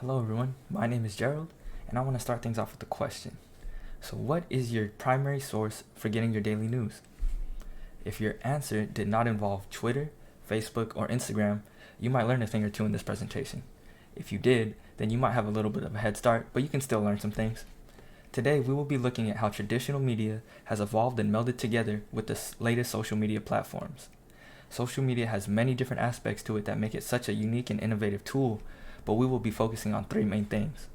Hello everyone, my name is Gerald, and I want to start things off with a question. So what is your primary source for getting your daily news? If your answer did not involve Twitter, Facebook, or Instagram, you might learn a thing or two in this presentation. If you did, then you might have a little bit of a head start, but you can still learn some things. Today we will be looking at how traditional media has evolved and melded together with the latest social media platforms. Social media has many different aspects to it that make it such a unique and innovative tool, but we will be focusing on three main things.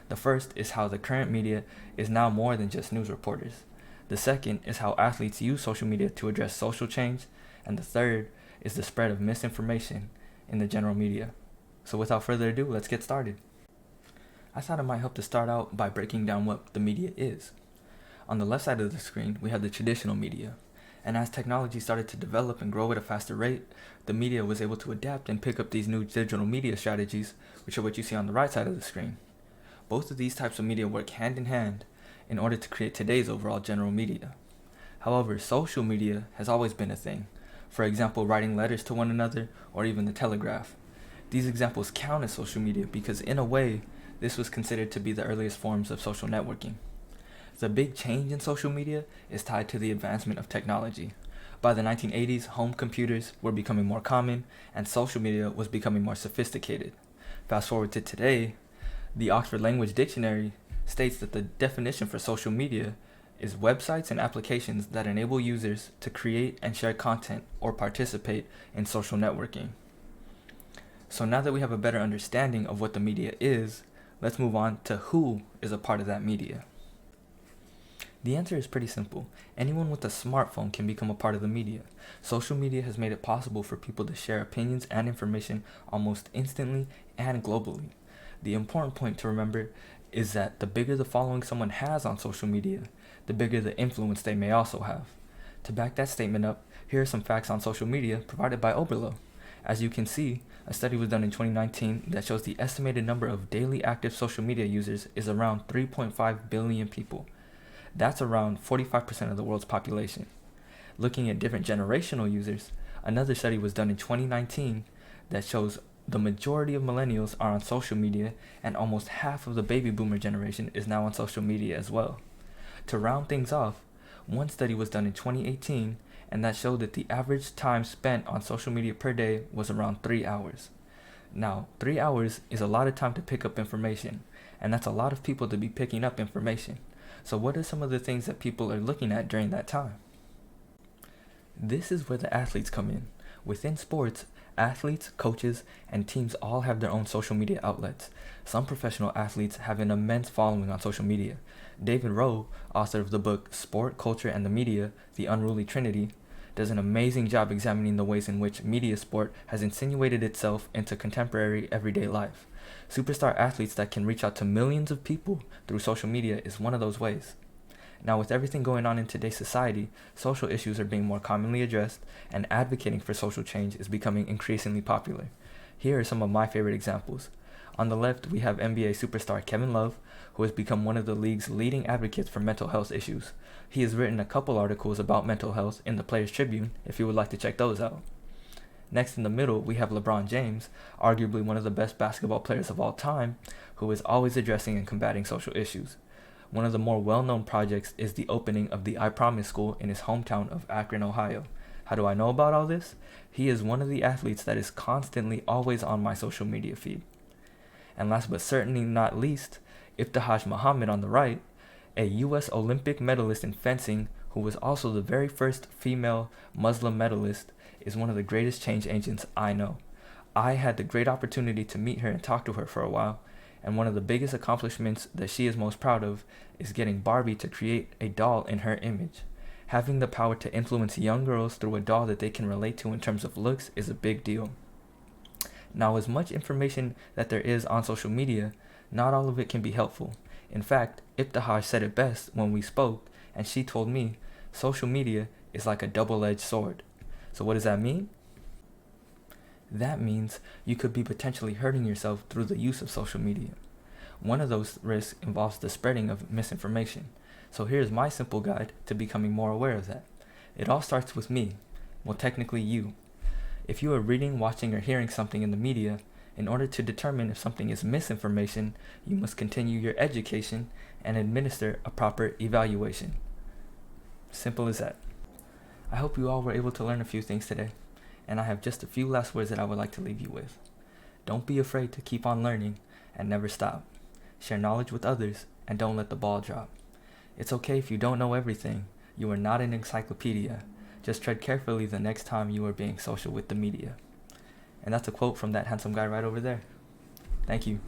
The first is how the current media is now more than just news reporters. The second is how athletes use social media to address social change, and the third is the spread of misinformation in the general media. So without further ado, let's get started. I thought it might help to start out by breaking down what the media is. On the left side of the screen, we have the traditional media. And as technology started to develop and grow at a faster rate, the media was able to adapt and pick up these new digital media strategies, which are what you see on the right side of the screen. Both of these types of media work hand in hand in order to create today's overall general media. However, social media has always been a thing. For example, writing letters to one another or even the telegraph. These examples count as social media because in a way, this was considered to be the earliest forms of social networking. The big change in social media is tied to the advancement of technology. By the 1980s, home computers were becoming more common and social media was becoming more sophisticated. Fast forward to today, the Oxford Language Dictionary states that the definition for social media is websites and applications that enable users to create and share content or participate in social networking. So now that we have a better understanding of what the media is, let's move on to who is a part of that media. The answer is pretty simple. Anyone with a smartphone can become a part of the media. Social media has made it possible for people to share opinions and information almost instantly and globally. The important point to remember is that the bigger the following someone has on social media, the bigger the influence they may also have. To back that statement up, here are some facts on social media provided by Oberlo. As you can see, a study was done in 2019 that shows the estimated number of daily active social media users is around 3.5 billion people. That's around 45% of the world's population. Looking at different generational users, another study was done in 2019 that shows the majority of millennials are on social media and almost half of the baby boomer generation is now on social media as well. To round things off, one study was done in 2018 and that showed that the average time spent on social media per day was around 3 hours. Now, 3 hours is a lot of time to pick up information, and that's a lot of people to be picking up information. So what are some of the things that people are looking at during that time? This is where the athletes come in. Within sports, athletes, coaches, and teams all have their own social media outlets. Some professional athletes have an immense following on social media. David Rowe, author of the book Sport, Culture, and the Media, The Unruly Trinity, does an amazing job examining the ways in which media sport has insinuated itself into contemporary everyday life. Superstar athletes that can reach out to millions of people through social media is one of those ways. Now, with everything going on in today's society, social issues are being more commonly addressed, and advocating for social change is becoming increasingly popular. Here are some of my favorite examples. On the left, we have NBA superstar Kevin Love, who has become one of the league's leading advocates for mental health issues. He has written a couple articles about mental health in the Players Tribune, if you would like to check those out. Next in the middle, we have LeBron James, arguably one of the best basketball players of all time, who is always addressing and combating social issues. One of the more well-known projects is the opening of the I Promise School in his hometown of Akron, Ohio. How do I know about all this? He is one of the athletes that is constantly always on my social media feed. And last but certainly not least, Ibtihaj Muhammad on the right, a U.S. Olympic medalist in fencing who was also the very first female Muslim medalist, is one of the greatest change agents I know. I had the great opportunity to meet her and talk to her for a while, and one of the biggest accomplishments that she is most proud of is getting Barbie to create a doll in her image. Having the power to influence young girls through a doll that they can relate to in terms of looks is a big deal. Now, as much information that there is on social media, not all of it can be helpful. In fact, Ibtihaj said it best when we spoke, and she told me, social media is like a double-edged sword. So what does that mean? That means you could be potentially hurting yourself through the use of social media. One of those risks involves the spreading of misinformation. So here's my simple guide to becoming more aware of that. It all starts with me. Well, technically you. If you are reading, watching, or hearing something in the media, In order to determine if something is misinformation, you must continue your education and administer a proper evaluation. Simple as that. I hope you all were able to learn a few things today, and I have just a few last words that I would like to leave you with. Don't be afraid to keep on learning and never stop. Share knowledge with others and don't let the ball drop. It's okay if you don't know everything. You are not an encyclopedia. Just tread carefully the next time you are being social with the media. And that's a quote from that handsome guy right over there. Thank you.